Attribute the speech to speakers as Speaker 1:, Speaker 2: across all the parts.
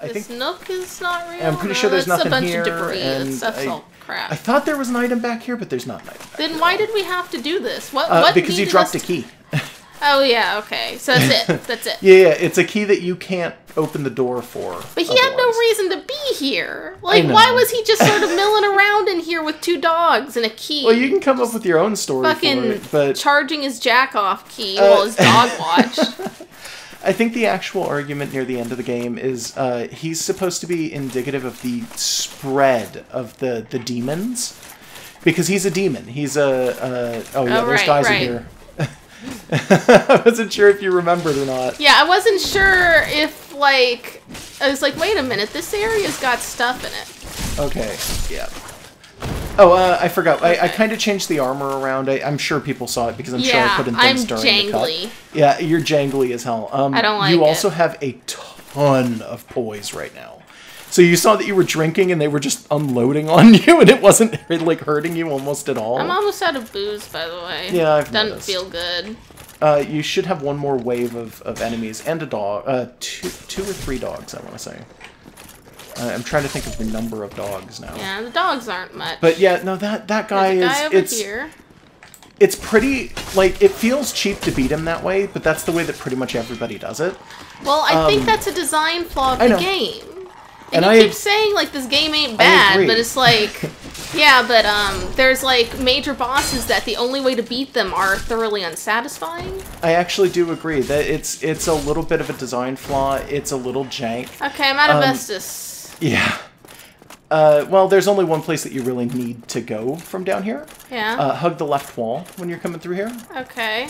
Speaker 1: I
Speaker 2: This
Speaker 1: think
Speaker 2: nook is not real.
Speaker 1: I'm pretty sure there's
Speaker 2: that's
Speaker 1: nothing
Speaker 2: a bunch
Speaker 1: here.
Speaker 2: of debris.
Speaker 1: And
Speaker 2: That's all crap.
Speaker 1: I thought there was an item back here, but there's not an item back
Speaker 2: Then
Speaker 1: here.
Speaker 2: why did we have to do this? What
Speaker 1: Because you
Speaker 2: needed
Speaker 1: dropped a
Speaker 2: us
Speaker 1: key.
Speaker 2: Oh yeah, okay. So that's it. That's it.
Speaker 1: Yeah, it's a key that you can't open the door for.
Speaker 2: But he had no
Speaker 1: otherwise.
Speaker 2: reason to be here. Like,
Speaker 1: know.
Speaker 2: why was he just sort of milling around in here with 2 dogs and a key?
Speaker 1: Well, you can come up with your own story
Speaker 2: fucking
Speaker 1: for it, but
Speaker 2: charging his jack-off key while his dog watched.
Speaker 1: I think the actual argument near the end of the game is he's supposed to be indicative of the spread of the demons. Because he's a demon. He's a... oh, yeah, there's guys in here. I wasn't sure if you remembered or not.
Speaker 2: Yeah, I wasn't sure if, like... I was like, wait a minute, this area's got stuff in it.
Speaker 1: Okay, yeah. Oh, I forgot. I kind of changed the armor around. I'm sure people saw it because I'm sure I put in things during the cut.
Speaker 2: jangly.
Speaker 1: Yeah, you're jangly as hell.
Speaker 2: I don't like
Speaker 1: You
Speaker 2: it.
Speaker 1: also have a ton of poise right now. So you saw that you were drinking and they were just unloading on you and it wasn't like hurting you almost at all.
Speaker 2: I'm almost out of booze, by the way.
Speaker 1: Yeah, I've
Speaker 2: Doesn't
Speaker 1: noticed.
Speaker 2: feel good.
Speaker 1: You should have one more wave of enemies and a dog. Two or 3 dogs, I want to say. I'm trying to think of the number of dogs now.
Speaker 2: Yeah, the dogs aren't much.
Speaker 1: But yeah, no, that guy
Speaker 2: There's a guy
Speaker 1: is...
Speaker 2: over here.
Speaker 1: It's pretty, like, it feels cheap to beat him that way, but that's the way that pretty much everybody does it.
Speaker 2: Well, I think that's a design flaw of
Speaker 1: I
Speaker 2: the
Speaker 1: know.
Speaker 2: game.
Speaker 1: And
Speaker 2: And
Speaker 1: I-
Speaker 2: you keep saying, like, this game ain't bad,
Speaker 1: agree.
Speaker 2: but it's like... Yeah, but, there's, like, major bosses that the only way to beat them are thoroughly unsatisfying.
Speaker 1: I actually do agree that it's a little bit of a design flaw. It's a little jank.
Speaker 2: Okay, I'm out of Estus.
Speaker 1: Yeah. Well, there's only one place that you really need to go from down here.
Speaker 2: Yeah.
Speaker 1: Hug the left wall when you're coming through here.
Speaker 2: Okay.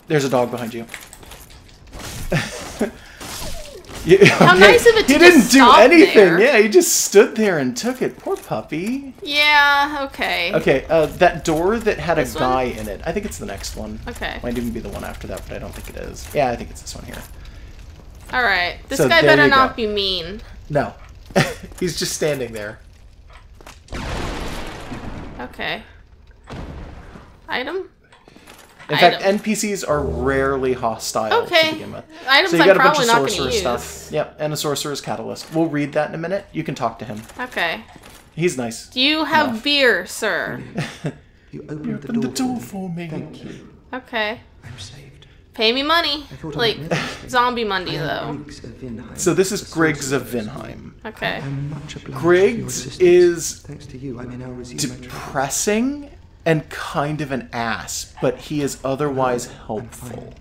Speaker 1: There's a dog behind you.
Speaker 2: How nice of it to
Speaker 1: He
Speaker 2: just
Speaker 1: didn't do
Speaker 2: stop
Speaker 1: anything.
Speaker 2: there.
Speaker 1: Yeah, he just stood there and took it. Poor puppy.
Speaker 2: Yeah, okay.
Speaker 1: Okay, that door that had
Speaker 2: This
Speaker 1: a
Speaker 2: one?
Speaker 1: guy in it. I think it's the next one.
Speaker 2: Okay.
Speaker 1: Might even be the one after that, but I don't think it is. Yeah, I think it's this one here.
Speaker 2: Alright. This
Speaker 1: So
Speaker 2: guy
Speaker 1: there
Speaker 2: better
Speaker 1: you
Speaker 2: not
Speaker 1: go.
Speaker 2: be mean.
Speaker 1: No. He's just standing there.
Speaker 2: Okay. Item?
Speaker 1: In fact, NPCs are rarely hostile to
Speaker 2: Okay.
Speaker 1: begin with.
Speaker 2: Items
Speaker 1: So you
Speaker 2: I'm
Speaker 1: got a bunch
Speaker 2: probably
Speaker 1: of
Speaker 2: not gonna
Speaker 1: sorcerer
Speaker 2: use.
Speaker 1: stuff. Yep, and a sorcerer's catalyst. We'll read that in a minute. You can talk to him.
Speaker 2: Okay.
Speaker 1: He's nice.
Speaker 2: Do you have
Speaker 1: Enough.
Speaker 2: beer, sir?
Speaker 3: You opened
Speaker 1: Open the door for me.
Speaker 3: Thank you.
Speaker 2: Okay.
Speaker 3: I'm saved.
Speaker 2: Pay me money.
Speaker 3: thought I
Speaker 2: Like,
Speaker 3: might miss
Speaker 2: zombie Monday,
Speaker 3: I am
Speaker 2: though.
Speaker 3: Griggs of Vinheim.
Speaker 1: So this is
Speaker 3: the
Speaker 1: Griggs of
Speaker 3: sorcerer.
Speaker 1: Vinheim.
Speaker 2: Okay.
Speaker 3: I'm much obliged for your
Speaker 1: Griggs
Speaker 3: assistance.
Speaker 1: is
Speaker 3: Thanks to you, I may now resume my travels.
Speaker 1: depressing and kind of an ass, but he is otherwise helpful.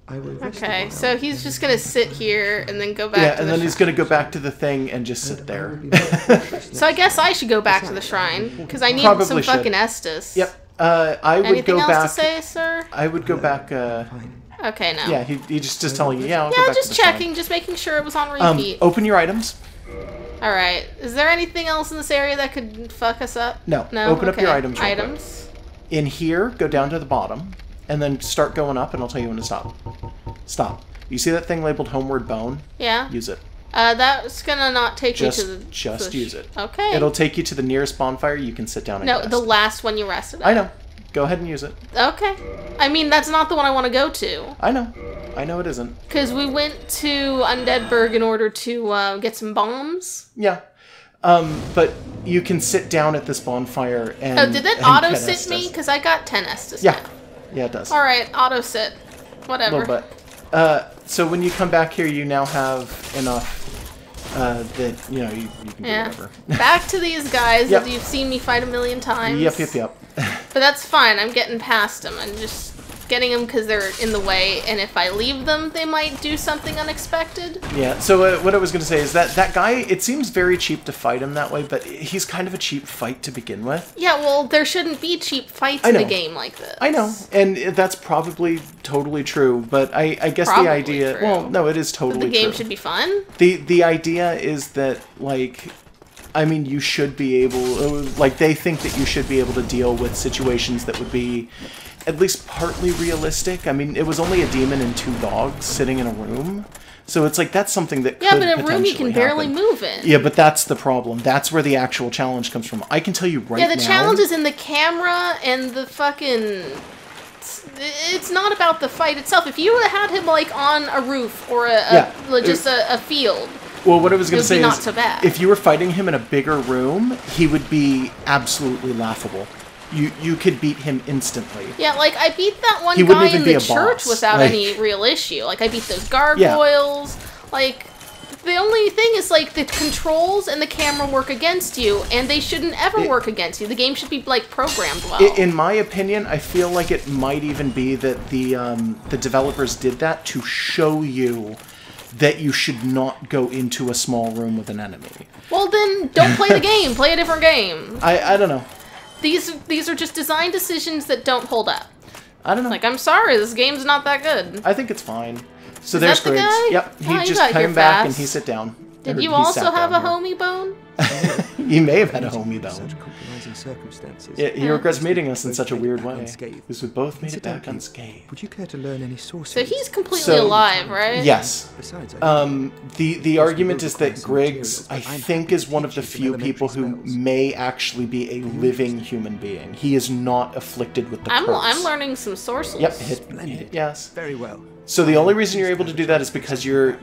Speaker 3: I will rest a
Speaker 2: Okay,
Speaker 3: while,
Speaker 2: so he's just gonna sit here and then go back
Speaker 1: Yeah,
Speaker 2: to
Speaker 1: and
Speaker 2: the
Speaker 1: then he's
Speaker 2: shrine.
Speaker 1: going to go back to the thing and just sit
Speaker 3: I will
Speaker 1: there.
Speaker 3: be very cautious
Speaker 2: So I
Speaker 3: next
Speaker 2: guess I should go back to the shrine, because I need
Speaker 1: Probably
Speaker 2: some
Speaker 1: should.
Speaker 2: fucking Estus.
Speaker 1: Yep. I would
Speaker 2: Anything
Speaker 1: go
Speaker 2: else
Speaker 1: back.
Speaker 2: to say, sir?
Speaker 1: I would go back.
Speaker 3: Fine.
Speaker 2: Okay, no.
Speaker 1: Yeah, he just telling you. Yeah, I'll go
Speaker 2: Yeah,
Speaker 1: back to
Speaker 2: just
Speaker 1: the shrine.
Speaker 2: checking, just making sure it was on repeat.
Speaker 1: Open your items.
Speaker 2: Alright. Is there anything else in this area that could fuck us up?
Speaker 1: No.
Speaker 2: No?
Speaker 1: Open up your
Speaker 2: Okay.
Speaker 1: items real quick.
Speaker 2: Items.
Speaker 1: In here, go down to the bottom, and then start going up, and I'll tell you when to stop. Stop. You see that thing labeled Homeward Bone?
Speaker 2: Yeah.
Speaker 1: Use it.
Speaker 2: That's gonna not take me to the...
Speaker 1: Just use it.
Speaker 2: Okay.
Speaker 1: It'll take you to the nearest bonfire. You can sit down and
Speaker 2: No,
Speaker 1: rest.
Speaker 2: the last one you rested at.
Speaker 1: I know. Go ahead and use it.
Speaker 2: Okay. I mean, that's not the one I want to go to.
Speaker 1: I know. I know it isn't.
Speaker 2: Because we went to Undeadburg in order to get some bombs.
Speaker 1: Yeah. But you can sit down at this bonfire and.
Speaker 2: Oh, did that
Speaker 1: and
Speaker 2: auto
Speaker 1: get
Speaker 2: sit me?
Speaker 1: Estus.
Speaker 2: Because I got 10 Estus
Speaker 1: Yeah.
Speaker 2: now.
Speaker 1: Yeah, it does.
Speaker 2: Alright, auto sit.
Speaker 1: A
Speaker 2: Whatever.
Speaker 1: little bit. So when you come back here, you now have enough that you know you can
Speaker 2: Yeah.
Speaker 1: do whatever.
Speaker 2: Back to these guys
Speaker 1: Yep.
Speaker 2: that you've seen me fight a million times.
Speaker 1: Yep.
Speaker 2: But that's fine. I'm getting past them. I'm just getting them because they're in the way. And if I leave them, they might do something unexpected.
Speaker 1: Yeah. So what I was going to say is that guy. It seems very cheap to fight him that way, but he's kind of a cheap fight to begin with.
Speaker 2: Yeah, well, there shouldn't be cheap fights
Speaker 1: I
Speaker 2: in a
Speaker 1: know.
Speaker 2: game like this.
Speaker 1: I know, and that's probably totally true. But I guess
Speaker 2: Probably
Speaker 1: the idea.
Speaker 2: true.
Speaker 1: Well, no, it is
Speaker 2: But
Speaker 1: totally
Speaker 2: the game
Speaker 1: true.
Speaker 2: should be fun.
Speaker 1: The idea is that, like, I mean, you should be able, like, they think that you should be able to deal with situations that would be at least partly realistic. I mean, it was only a demon and 2 dogs sitting in a room, so it's like that's something that
Speaker 2: Yeah,
Speaker 1: could
Speaker 2: but a room you can
Speaker 1: potentially
Speaker 2: barely
Speaker 1: happen.
Speaker 2: move in.
Speaker 1: Yeah, but that's the problem. That's where the actual challenge comes from. I can tell you right now.
Speaker 2: Yeah, the challenge is in the camera and the fucking it's not about the fight itself. If you would have had him like on a roof or just a field,
Speaker 1: well, what I was going to say
Speaker 2: not
Speaker 1: is,
Speaker 2: so bad.
Speaker 1: if you were fighting him in a bigger room, he would be absolutely laughable. You could beat him instantly.
Speaker 2: Yeah, like I beat that one
Speaker 1: He wouldn't
Speaker 2: guy
Speaker 1: even
Speaker 2: in
Speaker 1: be
Speaker 2: the
Speaker 1: a
Speaker 2: church
Speaker 1: boss.
Speaker 2: without
Speaker 1: Like-
Speaker 2: any real issue. Like I beat those gargoyles. Like the only thing is like the controls and the camera work against you, and they shouldn't ever work against you. The game should be like programmed well.
Speaker 1: In my opinion, I feel like it might even be that the developers did that to show you that you should not go into a small room with an enemy.
Speaker 2: Well, then don't play the game. Play a different game.
Speaker 1: I don't know.
Speaker 2: These are just design decisions that don't hold up.
Speaker 1: I don't know.
Speaker 2: Like, I'm sorry, this game's not that good.
Speaker 1: I think it's fine. So
Speaker 2: Is
Speaker 1: there's
Speaker 2: that the
Speaker 1: Griggs.
Speaker 2: guy?
Speaker 1: Yep, he
Speaker 2: Oh, you
Speaker 1: just
Speaker 2: got here
Speaker 1: came back and
Speaker 2: fast.
Speaker 1: he sit down.
Speaker 2: Did
Speaker 1: Or
Speaker 2: you
Speaker 1: he
Speaker 2: also
Speaker 1: sat
Speaker 2: have a
Speaker 1: down
Speaker 2: homie bone?
Speaker 1: here. You may have had a homie
Speaker 3: Such
Speaker 1: bone.
Speaker 3: compromising circumstances.
Speaker 1: Yeah, he regrets meeting us in such a weird way.
Speaker 3: Unscathed.
Speaker 1: Because we both made it back
Speaker 3: Incidentally,
Speaker 1: unscathed.
Speaker 3: Would you care to learn any
Speaker 2: So
Speaker 3: sorcery?
Speaker 2: he's completely
Speaker 1: So-
Speaker 2: alive, right?
Speaker 1: Yes.
Speaker 3: Besides,
Speaker 1: The argument is that Griggs, I think, is one of the few people who may actually be a living human being. He is not afflicted with the curse.
Speaker 2: I'm learning some sorcerers.
Speaker 1: Yep,
Speaker 3: Splendid.
Speaker 1: hit yes.
Speaker 3: Very well.
Speaker 1: So the only reason you're able to do that is because your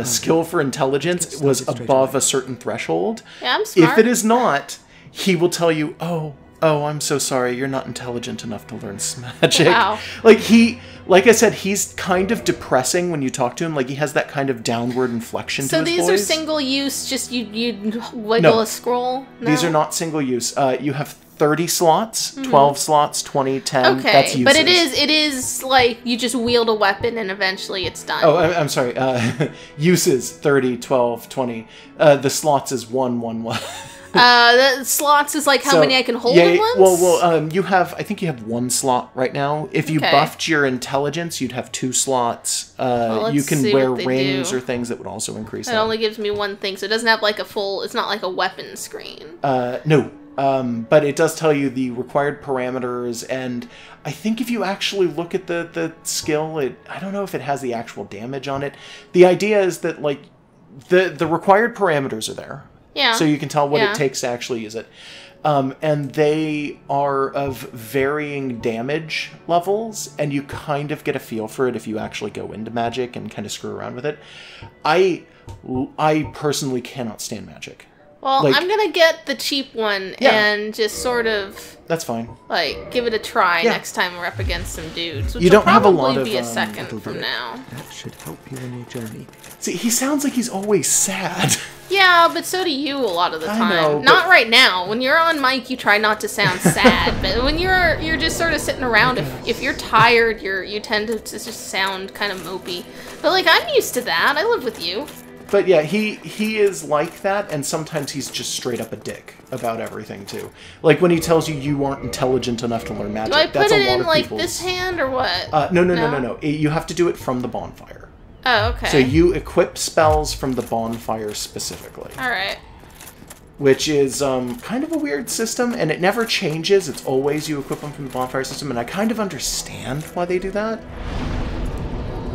Speaker 1: skill for intelligence was above a certain threshold.
Speaker 2: Yeah, I'm smart.
Speaker 1: If it is not, he will tell you, oh, I'm so sorry, you're not intelligent enough to learn magic.
Speaker 2: Wow.
Speaker 1: Like I said, he's kind of depressing when you talk to him. Like, he has that kind of downward inflection to
Speaker 2: So
Speaker 1: his
Speaker 2: these
Speaker 1: voice.
Speaker 2: are single use, just you wiggle
Speaker 1: No.
Speaker 2: a scroll? No?
Speaker 1: These are not single use. You have 30 slots, 12 slots, 20, 10.
Speaker 2: Okay,
Speaker 1: That's uses.
Speaker 2: but it is like you just wield a weapon and eventually it's done.
Speaker 1: Oh, I'm sorry. Uses 30, 12, 20. The slots is 1, 1, 1.
Speaker 2: The slots is like how many I can hold at once?
Speaker 1: Well, you have. I think you have 1 slot right now. If you
Speaker 2: Okay.
Speaker 1: buffed your intelligence, you'd have 2 slots.
Speaker 2: let's
Speaker 1: You can
Speaker 2: see
Speaker 1: wear
Speaker 2: what they
Speaker 1: rings
Speaker 2: do.
Speaker 1: or things that would also increase
Speaker 2: It
Speaker 1: that.
Speaker 2: only gives me one thing, so it doesn't have like a full. It's not like a weapon screen.
Speaker 1: No. But it does tell you the required parameters, and I think if you actually look at the skill, I don't know if it has the actual damage on it. The idea is that, like, the required parameters are there.
Speaker 2: Yeah.
Speaker 1: So you can tell what
Speaker 2: Yeah.
Speaker 1: it takes to actually use it. And they are of varying damage levels, and you kind of get a feel for it if you actually go into magic and kind of screw around with it. I personally cannot stand magic.
Speaker 2: Well,
Speaker 1: like-
Speaker 2: I'm gonna get the cheap one
Speaker 1: Yeah.
Speaker 2: and just sort of
Speaker 1: That's fine.
Speaker 2: like give it a try
Speaker 1: Yeah.
Speaker 2: next time we're up against some dudes. Which
Speaker 1: You
Speaker 2: will
Speaker 1: don't have a lot
Speaker 2: probably
Speaker 1: of,
Speaker 2: be a
Speaker 3: that'll
Speaker 2: second
Speaker 3: do
Speaker 2: from
Speaker 3: it.
Speaker 2: now.
Speaker 3: That should help you on your journey.
Speaker 1: See, he sounds like he's always sad.
Speaker 2: Yeah, but so do you a lot of the
Speaker 1: I
Speaker 2: time.
Speaker 1: know,
Speaker 2: Not
Speaker 1: but-
Speaker 2: right now. When you're on mic, you try not to sound sad, but when you're just sort of sitting around, if you're tired, you tend to just sound kind of mopey. But like I'm used to that. I live with you.
Speaker 1: But yeah, he is like that, and sometimes he's just straight up a dick about everything too. Like when he tells you you aren't intelligent enough to learn magic.
Speaker 2: Do I put
Speaker 1: that's a
Speaker 2: it
Speaker 1: lot
Speaker 2: in
Speaker 1: of
Speaker 2: like
Speaker 1: people's...
Speaker 2: this hand or what?
Speaker 1: No. You have to do it from the bonfire.
Speaker 2: Oh, okay.
Speaker 1: So you equip spells from the bonfire specifically,
Speaker 2: All right.
Speaker 1: which is kind of a weird system, and it never changes. It's always you equip them from the bonfire system, and I kind of understand why they do that.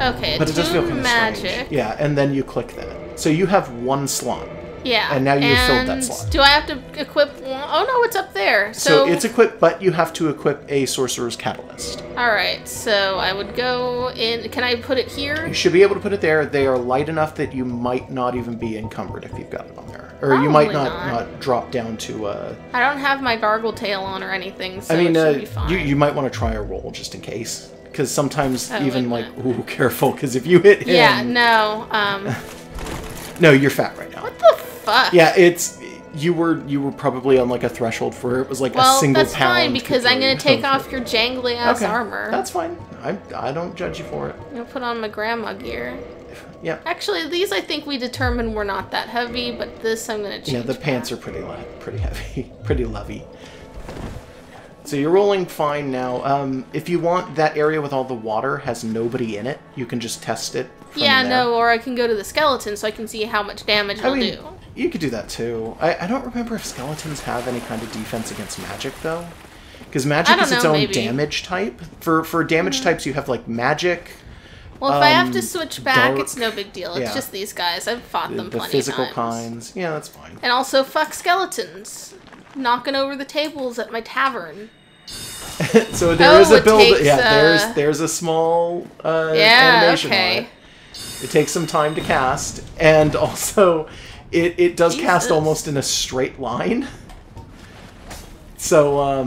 Speaker 2: Okay.
Speaker 1: But it does feel kind of
Speaker 2: magic.
Speaker 1: strange. Yeah, and then you click that. So you have 1 slot.
Speaker 2: Yeah.
Speaker 1: And now you've filled that slot.
Speaker 2: Do I have to equip one? Oh no, it's up there.
Speaker 1: So it's equipped, but you have to equip a Sorcerer's Catalyst.
Speaker 2: All right. So I would go in. Can I put it here?
Speaker 1: You should be able to put it there. They are light enough that you might not even be encumbered if you've got it on there. Or you might
Speaker 2: Probably
Speaker 1: not drop down to...
Speaker 2: I don't have my gargle tail on or anything, so
Speaker 1: I mean,
Speaker 2: it should be fine.
Speaker 1: you might want to try a roll just in case. Because sometimes
Speaker 2: Oh,
Speaker 1: even
Speaker 2: wait a
Speaker 1: like, ooh, careful. Because if you hit him...
Speaker 2: Yeah, no.
Speaker 1: No, you're fat right now.
Speaker 2: What the fuck?
Speaker 1: Yeah, it's... You were probably on like a threshold for it was like a
Speaker 2: Well,
Speaker 1: single
Speaker 2: that's
Speaker 1: pound.
Speaker 2: fine because I'm gonna
Speaker 1: cookie
Speaker 2: take
Speaker 1: of-
Speaker 2: off your jangly ass armor.
Speaker 1: That's fine. I don't judge you for it.
Speaker 2: I'm gonna put on my grandma gear.
Speaker 1: Yeah.
Speaker 2: Actually, these I think we determined were not that heavy, but this I'm gonna change.
Speaker 1: Yeah, the pants are
Speaker 2: back.
Speaker 1: pretty heavy, pretty lovey. So you're rolling fine now. If you want, that area with all the water has nobody in it. You can just test it. From
Speaker 2: Yeah,
Speaker 1: there.
Speaker 2: no, or I can go to the skeleton so I can see how much damage it'll do.
Speaker 1: You could do that too. I don't remember if skeletons have any kind of defense against magic though, because magic
Speaker 2: don't
Speaker 1: is its
Speaker 2: know,
Speaker 1: own
Speaker 2: maybe.
Speaker 1: damage type. For damage types, you have like magic.
Speaker 2: Well, if I have to switch back,
Speaker 1: dark-
Speaker 2: it's no big deal. It's
Speaker 1: yeah.
Speaker 2: just these guys. I've fought them
Speaker 1: The
Speaker 2: plenty
Speaker 1: physical
Speaker 2: of times.
Speaker 1: kinds. Yeah, that's fine.
Speaker 2: And also, fuck skeletons. Knocking over the tables at my tavern.
Speaker 1: So there is a
Speaker 2: it
Speaker 1: build.
Speaker 2: takes,
Speaker 1: There's a small
Speaker 2: yeah,
Speaker 1: animation on
Speaker 2: okay.
Speaker 1: it. It takes some time to cast, and also it does cast
Speaker 2: Jesus.
Speaker 1: almost in a straight line. So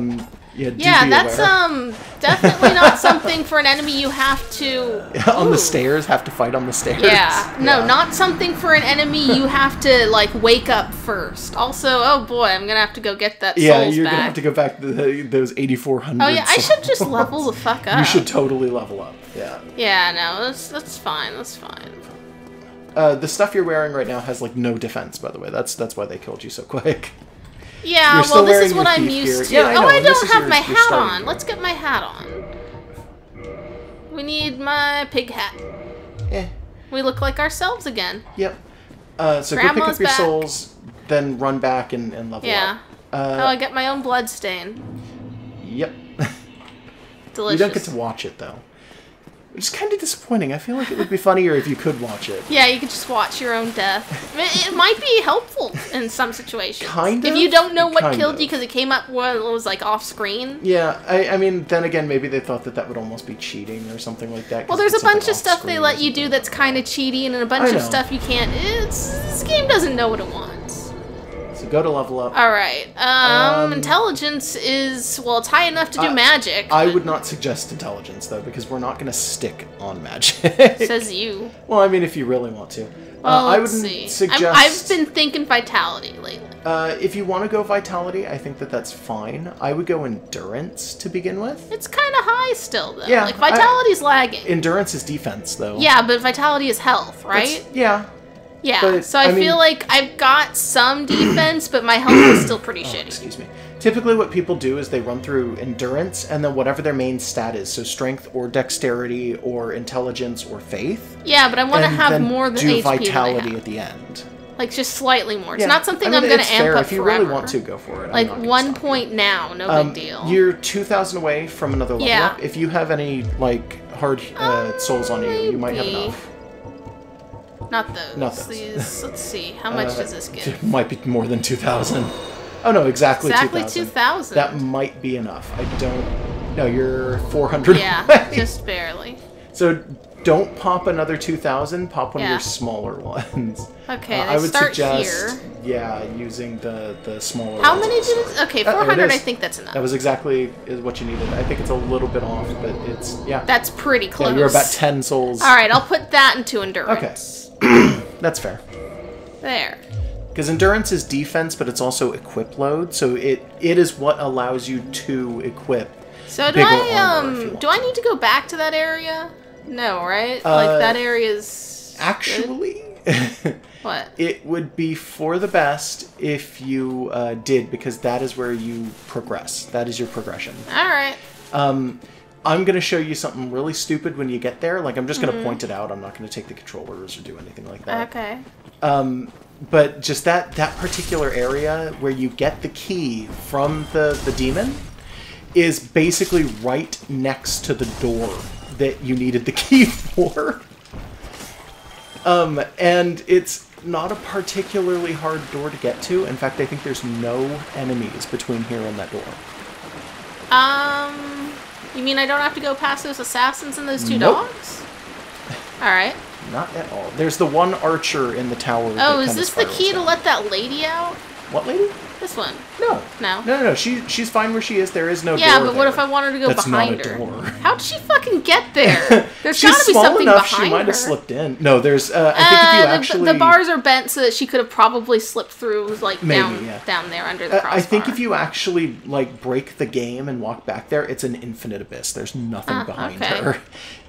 Speaker 1: yeah, do
Speaker 2: Yeah,
Speaker 1: be
Speaker 2: that's
Speaker 1: aware.
Speaker 2: definitely not something for an enemy you have to
Speaker 1: On the
Speaker 2: Ooh.
Speaker 1: stairs, have to fight on the stairs.
Speaker 2: Yeah, no,
Speaker 1: Yeah.
Speaker 2: not something for an enemy you have to like wake up first. Also, oh boy, I'm gonna have to go get that
Speaker 1: Yeah,
Speaker 2: souls
Speaker 1: you're
Speaker 2: back.
Speaker 1: gonna have to go back to those 8,400.
Speaker 2: Oh yeah, I should just
Speaker 1: souls.
Speaker 2: level the fuck up.
Speaker 1: You should totally level up. Yeah.
Speaker 2: Yeah, no, that's fine. That's fine.
Speaker 1: The stuff you're wearing right now has like no defense, by the way. That's why they killed you so quick.
Speaker 2: Yeah,
Speaker 1: You're still
Speaker 2: well, this is
Speaker 1: wearing
Speaker 2: what
Speaker 1: your
Speaker 2: I'm
Speaker 1: thief
Speaker 2: used to.
Speaker 1: gear. Yeah, I
Speaker 2: oh,
Speaker 1: know,
Speaker 2: I
Speaker 1: and this
Speaker 2: don't
Speaker 1: is
Speaker 2: have
Speaker 1: your-
Speaker 2: my
Speaker 1: your
Speaker 2: hat
Speaker 1: starting
Speaker 2: on.
Speaker 1: gear.
Speaker 2: Let's get my hat on. We need my pig hat.
Speaker 1: Eh.
Speaker 2: We look like ourselves again.
Speaker 1: Yep. So go pick
Speaker 2: Grandma's
Speaker 1: up your
Speaker 2: back.
Speaker 1: souls, then run back and level
Speaker 2: Yeah.
Speaker 1: up.
Speaker 2: Oh, I get my own blood stain.
Speaker 1: Yep.
Speaker 2: Delicious.
Speaker 1: You don't get to watch it though. Which is kind of disappointing. I feel like it would be funnier if you could watch it.
Speaker 2: Yeah, you could just watch your own death. It might be helpful in some situations.
Speaker 1: Kind
Speaker 2: If
Speaker 1: of,
Speaker 2: you don't know what
Speaker 1: kind
Speaker 2: killed
Speaker 1: of.
Speaker 2: you because it came up while it was like off screen.
Speaker 1: Yeah, I mean, then again, maybe they thought that would almost be cheating or something like that. 'cause
Speaker 2: Well, there's a
Speaker 1: it's something
Speaker 2: bunch of stuff they
Speaker 1: off-screen or
Speaker 2: let you do
Speaker 1: something.
Speaker 2: that's kind of cheaty, and a
Speaker 1: I
Speaker 2: bunch
Speaker 1: know.
Speaker 2: of stuff you can't. This game doesn't know what it wants.
Speaker 1: So go to level up.
Speaker 2: All right. Intelligence is well, it's high enough to do magic.
Speaker 1: I
Speaker 2: but
Speaker 1: would not suggest intelligence though, because we're not going to stick on magic.
Speaker 2: Says you.
Speaker 1: Well, I mean, if you really want to.
Speaker 2: Well,
Speaker 1: I
Speaker 2: let's
Speaker 1: wouldn't
Speaker 2: see.
Speaker 1: suggest.
Speaker 2: I've been thinking vitality lately.
Speaker 1: If you want to go vitality, I think that's fine. I would go endurance to begin with.
Speaker 2: It's kind of high still, though.
Speaker 1: Yeah,
Speaker 2: Like vitality's lagging.
Speaker 1: Endurance is defense, though.
Speaker 2: Yeah, but vitality is health, right?
Speaker 1: Yeah.
Speaker 2: Yeah.
Speaker 1: but,
Speaker 2: So I,
Speaker 1: I mean-
Speaker 2: feel like I've got some defense, but my health is still pretty shitty.
Speaker 1: Excuse me. Typically, what people do is they run through endurance and then whatever their main stat is, so strength or dexterity or intelligence or faith.
Speaker 2: Yeah, but I want to
Speaker 1: and
Speaker 2: have
Speaker 1: then
Speaker 2: more than
Speaker 1: do
Speaker 2: HP than I
Speaker 1: vitality
Speaker 2: have.
Speaker 1: at the end.
Speaker 2: Like just slightly more. It's
Speaker 1: Yeah,
Speaker 2: not something
Speaker 1: I mean,
Speaker 2: I'm gonna
Speaker 1: it's
Speaker 2: amp
Speaker 1: fair.
Speaker 2: up
Speaker 1: If you
Speaker 2: forever.
Speaker 1: really want to, go for it. I'm
Speaker 2: Like
Speaker 1: not gonna
Speaker 2: 1
Speaker 1: stop you.
Speaker 2: point now, no big deal.
Speaker 1: You're 2,000 away from another level
Speaker 2: Yeah.
Speaker 1: up. If you have any like hard souls on you, you might have
Speaker 2: maybe.
Speaker 1: enough.
Speaker 2: Not those.
Speaker 1: Not those.
Speaker 2: These. Let's see. How much does this get?
Speaker 1: It might be more than 2,000. Oh no, exactly
Speaker 2: 2,000.
Speaker 1: That might be enough. I don't. No, you're 400.
Speaker 2: Yeah,
Speaker 1: away.
Speaker 2: just barely.
Speaker 1: So don't pop another 2,000. Pop one of
Speaker 2: Yeah.
Speaker 1: your smaller ones.
Speaker 2: Okay,
Speaker 1: I
Speaker 2: they
Speaker 1: would
Speaker 2: start
Speaker 1: suggest,
Speaker 2: here.
Speaker 1: yeah, using the smaller.
Speaker 2: How
Speaker 1: ones
Speaker 2: many
Speaker 1: also.
Speaker 2: did it? Okay,
Speaker 1: there it
Speaker 2: 400. I
Speaker 1: is.
Speaker 2: think that's enough.
Speaker 1: That was exactly what you needed. I think it's a little bit off, but it's yeah.
Speaker 2: That's pretty close.
Speaker 1: Yeah, you're about 10 souls.
Speaker 2: All right, I'll put that into endurance.
Speaker 1: That's fair.
Speaker 2: There.
Speaker 1: Because endurance is defense, but it's also equip load, so it is what allows you to equip.
Speaker 2: So do
Speaker 1: bigger
Speaker 2: I
Speaker 1: armor if you want.
Speaker 2: do I need to go back to that area? No, right? Like that area's good?
Speaker 1: Actually,
Speaker 2: What?
Speaker 1: it would be for the best if you did, because that is where you progress. That is your progression.
Speaker 2: All right.
Speaker 1: I'm going to show you something really stupid when you get there. Like, I'm just
Speaker 2: Mm-hmm.
Speaker 1: going to point it out. I'm not going to take the controllers or do anything like that.
Speaker 2: Okay.
Speaker 1: But just that particular area where you get the key from the demon is basically right next to the door that you needed the key for. And it's not a particularly hard door to get to. In fact, I think there's no enemies between here and that door.
Speaker 2: You mean I don't have to go past those assassins and those two
Speaker 1: Nope.
Speaker 2: dogs? All right.
Speaker 1: Not at all. There's the one archer in the tower. that
Speaker 2: Oh, is
Speaker 1: kinda
Speaker 2: this the
Speaker 1: spirals
Speaker 2: key to
Speaker 1: down.
Speaker 2: let that lady out?
Speaker 1: What lady?
Speaker 2: This one.
Speaker 1: No.
Speaker 2: No.
Speaker 1: She's fine where she is. There is no
Speaker 2: Yeah,
Speaker 1: door
Speaker 2: but what
Speaker 1: there.
Speaker 2: if I want her to go
Speaker 1: That's
Speaker 2: behind
Speaker 1: not a
Speaker 2: her?
Speaker 1: door.
Speaker 2: How'd she fucking get there? There's
Speaker 1: She's
Speaker 2: gotta be
Speaker 1: small
Speaker 2: something
Speaker 1: enough.
Speaker 2: behind
Speaker 1: She might
Speaker 2: her.
Speaker 1: have slipped in. No, there's. I think if you actually.
Speaker 2: the bars are bent so that she could have probably slipped through, like
Speaker 1: Maybe,
Speaker 2: down
Speaker 1: yeah.
Speaker 2: down there under the crossbar.
Speaker 1: I think if you actually like break the game and walk back there, it's an infinite abyss. There's nothing behind
Speaker 2: okay.
Speaker 1: her.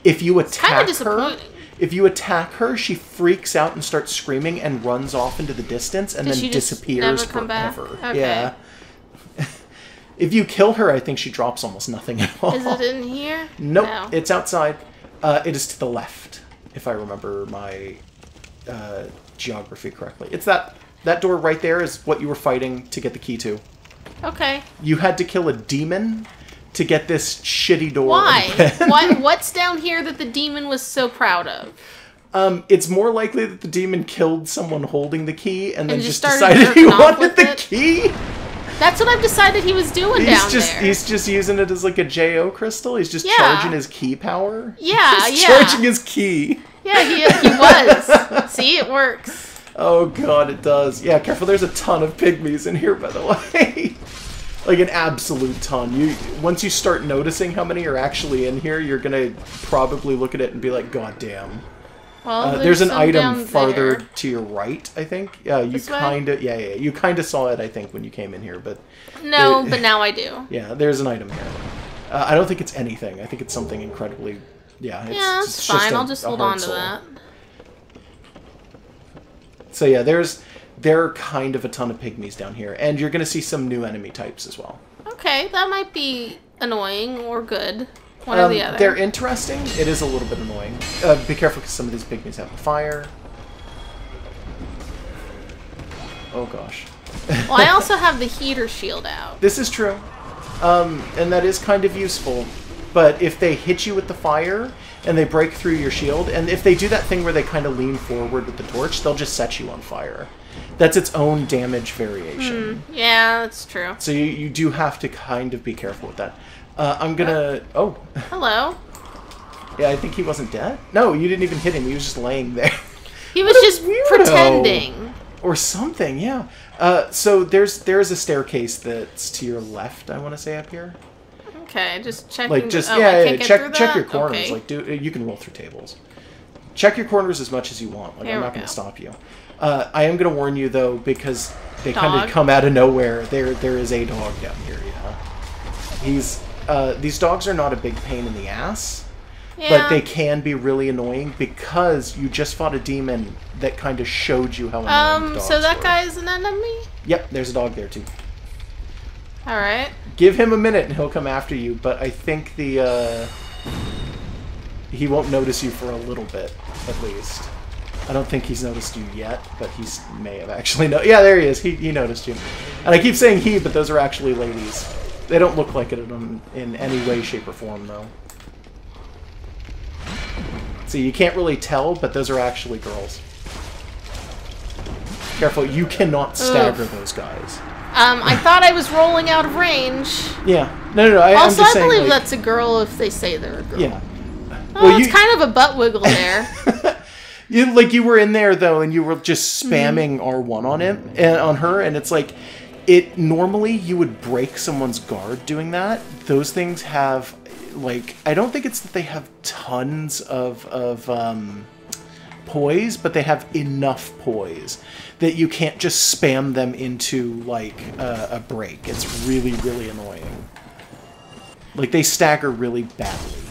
Speaker 1: If you
Speaker 2: kinda
Speaker 1: attack her,
Speaker 2: disappointing.
Speaker 1: she freaks out and starts screaming and runs off into the distance and
Speaker 2: Does
Speaker 1: then
Speaker 2: she just
Speaker 1: disappears
Speaker 2: never come back?
Speaker 1: forever.
Speaker 2: Okay.
Speaker 1: Yeah. If you kill her, I think she drops almost nothing at all.
Speaker 2: Is it in here?
Speaker 1: Nope,
Speaker 2: No.
Speaker 1: it's outside. It is to the left, if I remember my geography correctly. It's that door right there is what you were fighting to get the key to.
Speaker 2: Okay.
Speaker 1: You had to kill a demon to get this shitty door.
Speaker 2: Why?
Speaker 1: open.
Speaker 2: What's down here that the demon was so proud of?
Speaker 1: It's more likely that the demon killed someone holding the key and then
Speaker 2: just
Speaker 1: just
Speaker 2: started
Speaker 1: decided he
Speaker 2: jerking off
Speaker 1: wanted
Speaker 2: with
Speaker 1: the
Speaker 2: it?
Speaker 1: key.
Speaker 2: That's what I've decided he was doing down there.
Speaker 1: He's just using it as like a JO crystal. He's just charging his key power.
Speaker 2: Yeah,
Speaker 1: he's charging his key.
Speaker 2: Yeah, he was. See, it works.
Speaker 1: Oh god, it does. Yeah, careful. There's a ton of pygmies in here, by the way. Like an absolute ton. Once you start noticing how many are actually in here, you're gonna probably look at it and be like, God damn.
Speaker 2: Well,
Speaker 1: there's an item
Speaker 2: down
Speaker 1: farther
Speaker 2: there.
Speaker 1: to your right, I think. You kind of, you kind of saw it, I think, when you came in here, but
Speaker 2: no, but now I do.
Speaker 1: Yeah, there's an item here. I don't think it's anything. I think it's something incredibly. Yeah,
Speaker 2: it's fine. I'll just hold on to that.
Speaker 1: So yeah, there are kind of a ton of pygmies down here, and you're gonna see some new enemy types as well.
Speaker 2: Okay, that might be annoying or good. One or the other.
Speaker 1: They're interesting. It is a little bit annoying. Be careful because some of these pygmies have fire. Oh gosh.
Speaker 2: Well, I also have the heater shield out.
Speaker 1: This is true. And that is kind of useful. But if they hit you with the fire and they break through your shield, and if they do that thing where they kind of lean forward with the torch, they'll just set you on fire. That's its own damage variation.
Speaker 2: Yeah, that's true.
Speaker 1: So you do have to kind of be careful with that. I'm gonna... Oh.
Speaker 2: Hello.
Speaker 1: Yeah, I think he wasn't dead. No, you didn't even hit him. He was just laying there.
Speaker 2: He was just pretending.
Speaker 1: Or something, yeah. So there's a staircase that's to your left, I want to say, up here.
Speaker 2: Okay, just checking.
Speaker 1: Like, just, check your corners.
Speaker 2: Okay.
Speaker 1: Like, you can roll through tables. Check your corners as much as you want. Like, I'm not going to stop you. I am going to warn you, though, because they kind of come out of nowhere. There is a dog down here, yeah. These dogs are not a big pain in the ass, but they can be really annoying because you just fought a demon that kind of showed you how annoying dogs
Speaker 2: so that
Speaker 1: were.
Speaker 2: guy is an enemy?
Speaker 1: Yep, there's a dog there, too.
Speaker 2: Alright.
Speaker 1: Give him a minute and he'll come after you, but I think he won't notice you for a little bit, at least. I don't think he's noticed you yet, but he may have actually Yeah, there he is. He noticed you. And I keep saying he, but those are actually ladies. They don't look like it in any way, shape, or form, though. See, you can't really tell, but those are actually girls. Careful, you cannot stagger those guys.
Speaker 2: I thought I was rolling out of range.
Speaker 1: Yeah. No. I'm just saying,
Speaker 2: believe that's a girl if they say they're a girl.
Speaker 1: Yeah.
Speaker 2: Oh, well, it's kind of a butt wiggle there.
Speaker 1: You were in there, though, and you were just spamming R1 on him, and on her, and it's like... Normally, you would break someone's guard doing that. Those things have, like... I don't think it's that they have tons of poise, but they have enough poise that you can't just spam them into, like, a break. It's really, really annoying. Like, they stagger really badly.